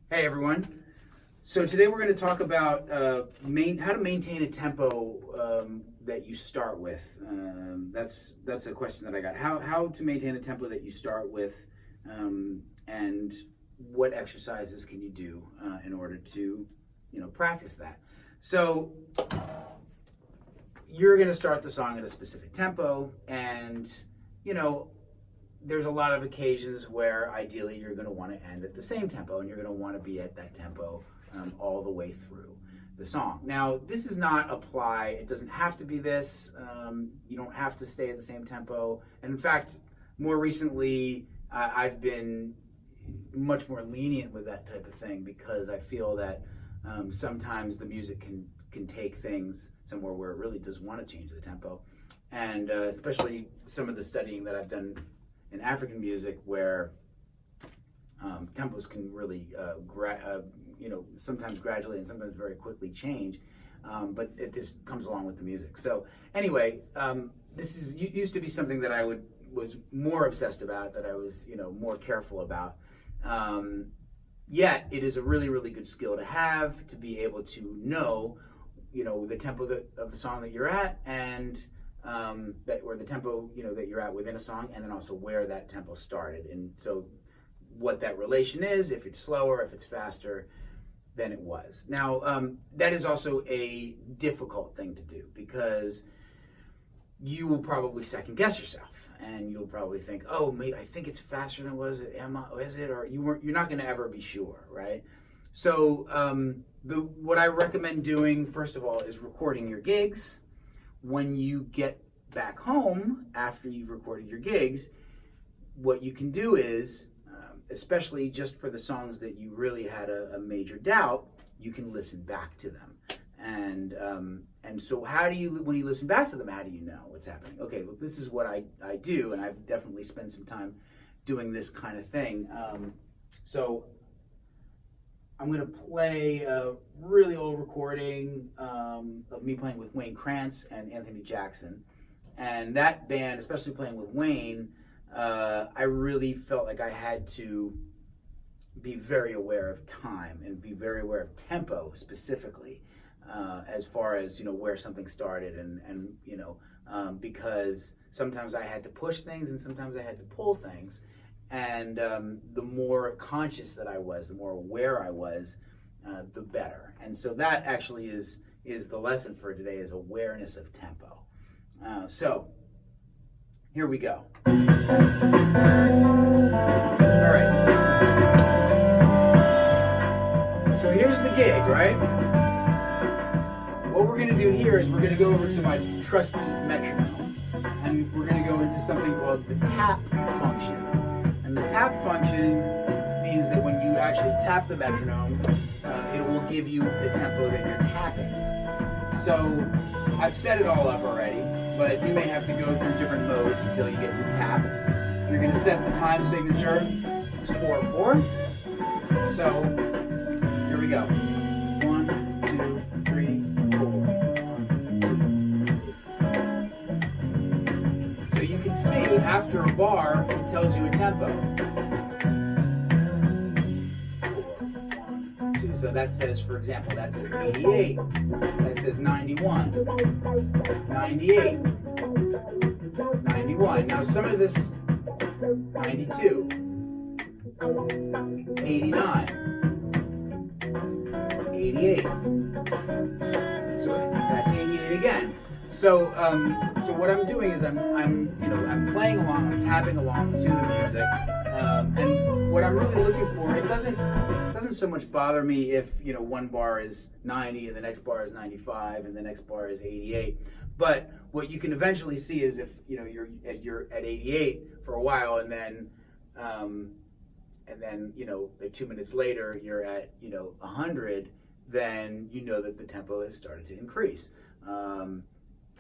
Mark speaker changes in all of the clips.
Speaker 1: Hey everyone. So today we're going to talk about how to maintain a tempo that you start with. That's a question that I got. How to maintain a tempo that you start with, and what exercises can you do in order to practice that. So you're going to start the song at a specific tempo, and there's a lot of occasions where ideally you're going to want to end at the same tempo, and you're going to want to be at that tempo all the way through the song. Now, this does not apply. It doesn't have to be this. You don't have to stay at the same tempo. And in fact, more recently, I've been much more lenient with that type of thing because I feel that sometimes the music can take things somewhere where it really does want to change the tempo. And especially some of the studying that I've done in African music, where tempos can really, sometimes gradually and sometimes very quickly change, but it just comes along with the music. So anyway, this used to be something that I was more obsessed about, that I was more careful about. Yet it is a really, really good skill to have, to be able to know, the tempo of the song that you're at, and or the tempo that you're at within a song, and then also where that tempo started, and so what that relation is, if it's slower, if it's faster than it was. Now that is also a difficult thing to do, because you will probably second guess yourself, and you'll probably think, oh, I think it's faster than was it? Is it? Or you're not going to ever be sure, right? So what I recommend doing, first of all, is recording your gigs. When you get back home after you've recorded your gigs, what you can do is, especially just for the songs that you really had a major doubt, you can listen back to them. And so when you listen back to them, how do you know what's happening? Okay, well, this is what I do, and I've definitely spent some time doing this kind of thing. So I'm going to play a really old recording of me playing with Wayne Krantz and Anthony Jackson. And that band, especially playing with Wayne, I really felt like I had to be very aware of time and be very aware of tempo specifically, as far as where something started, and because sometimes I had to push things and sometimes I had to pull things. And the more conscious that I was, the more aware I was, the better. And so that actually is the lesson for today, is awareness of tempo. So here we go. All right. So here's the gig, right? What we're going to do here is we're going to go over to my trusty metronome, and we're going to go into something called the tap function. And the tap function means that when you actually tap the metronome, it will give you the tempo that you're tapping. So I've set it all up already, but you may have to go through different modes until you get to tap. You're going to set the time signature. It's 4/4. So here we go. 1, 2, 3, 4. 1, 2, 3. So you can see after a bar, it tells you a tempo. 4, 1, 2. So that says, for example, that says 88. That says 91. 98. 91. Now some of this, 92. 89. 88. So that's 88 again. So what I'm doing is I'm playing along, I'm tapping along to the music, and what I'm really looking for, it doesn't so much bother me if one bar is 90 and the next bar is 95 and the next bar is 88. But what you can eventually see is if you're at 88 for a while, and then like 2 minutes later you're at 100, then you know that the tempo has started to increase.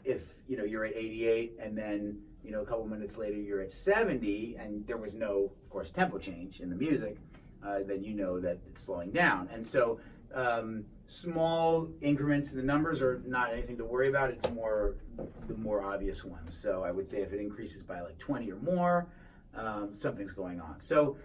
Speaker 1: If you're at 88 and then a couple minutes later you're at 70 and there was no, of course, tempo change in the music, then you know that it's slowing down. And so small increments in the numbers are not anything to worry about. It's more the more obvious ones. So I would say if it increases by like 20 or more, something's going on. So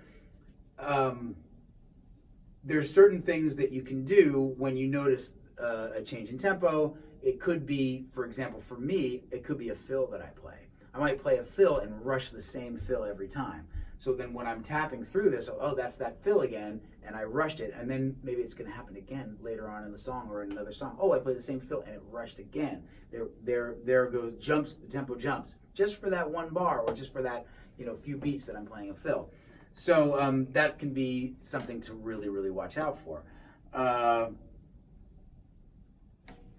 Speaker 1: there's certain things that you can do when you notice a change in tempo. It could be, for example, for me, it could be a fill that I play. I might play a fill and rush the same fill every time. So then when I'm tapping through this, oh, that's that fill again, and I rushed it, and then maybe it's going to happen again later on in the song or in another song. Oh, I played the same fill and it rushed again. There goes, jumps, the tempo jumps, just for that one bar or just for that, few beats that I'm playing a fill. So that can be something to really, really watch out for.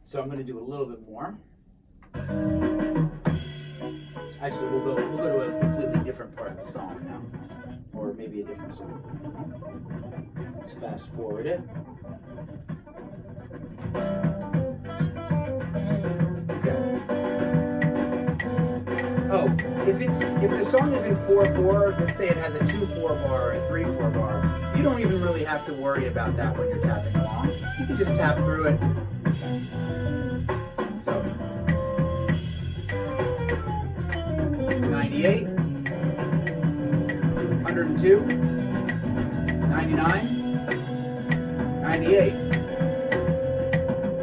Speaker 1: So I'm going to do a little bit more. Actually, we'll go to a completely different part of the song now, or maybe a different song. Let's fast forward it. Okay. Oh, if the song is in 4/4, let's say it has a 2/4 bar or a 3/4 bar, you don't even really have to worry about that when you're tapping along. You can just tap through it. So 98, 102, 99, 98,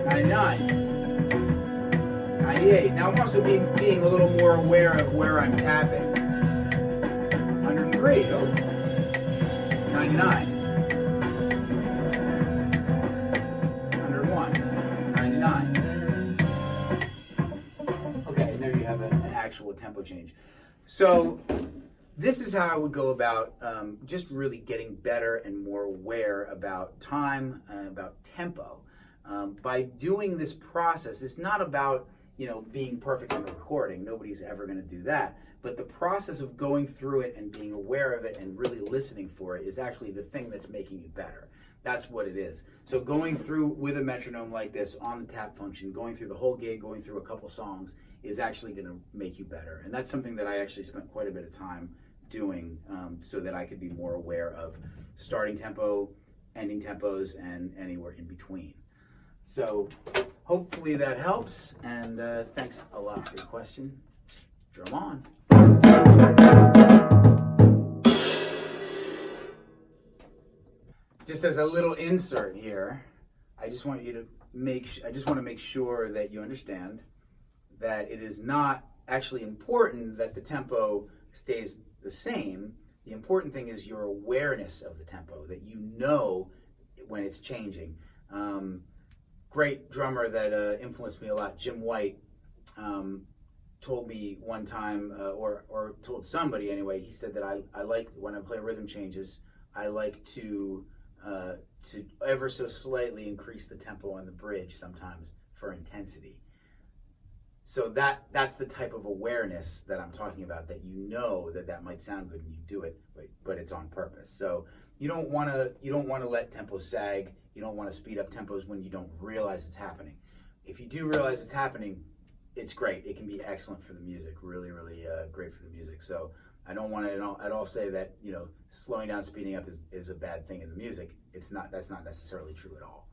Speaker 1: 99, 98. Now I'm also being a little more aware of where I'm tapping. 103, 99, 101, 99. Okay, and there you have an actual tempo change. So this is how I would go about just really getting better and more aware about time and about tempo. By doing this process, it's not about being perfect in the recording. Nobody's ever going to do that. But the process of going through it and being aware of it and really listening for it is actually the thing that's making you better. That's what it is. So going through with a metronome like this on the tap function, going through the whole gig, going through a couple songs is actually going to make you better. And that's something that I actually spent quite a bit of time doing so that I could be more aware of starting tempo, ending tempos, and anywhere in between. So hopefully that helps, and thanks a lot for your question. Drum on. Just as a little insert here, I just want to make sure that you understand that it is not actually important that the tempo stays the same. The important thing is your awareness of the tempo, that you know when it's changing. Great drummer that influenced me a lot, Jim White, told me one time, or told somebody anyway, he said that I like, when I play rhythm changes, I like to ever so slightly increase the tempo on the bridge sometimes for intensity. So that's the type of awareness that I'm talking about, that you know that might sound good and you do it, but it's on purpose. So you don't want to let tempos sag. You don't want to speed up tempos when you don't realize it's happening. If you do realize it's happening, it's great. It can be excellent for the music, really, really great for the music. So I don't want to at all say that slowing down, speeding up is a bad thing in the music. That's not necessarily true at all.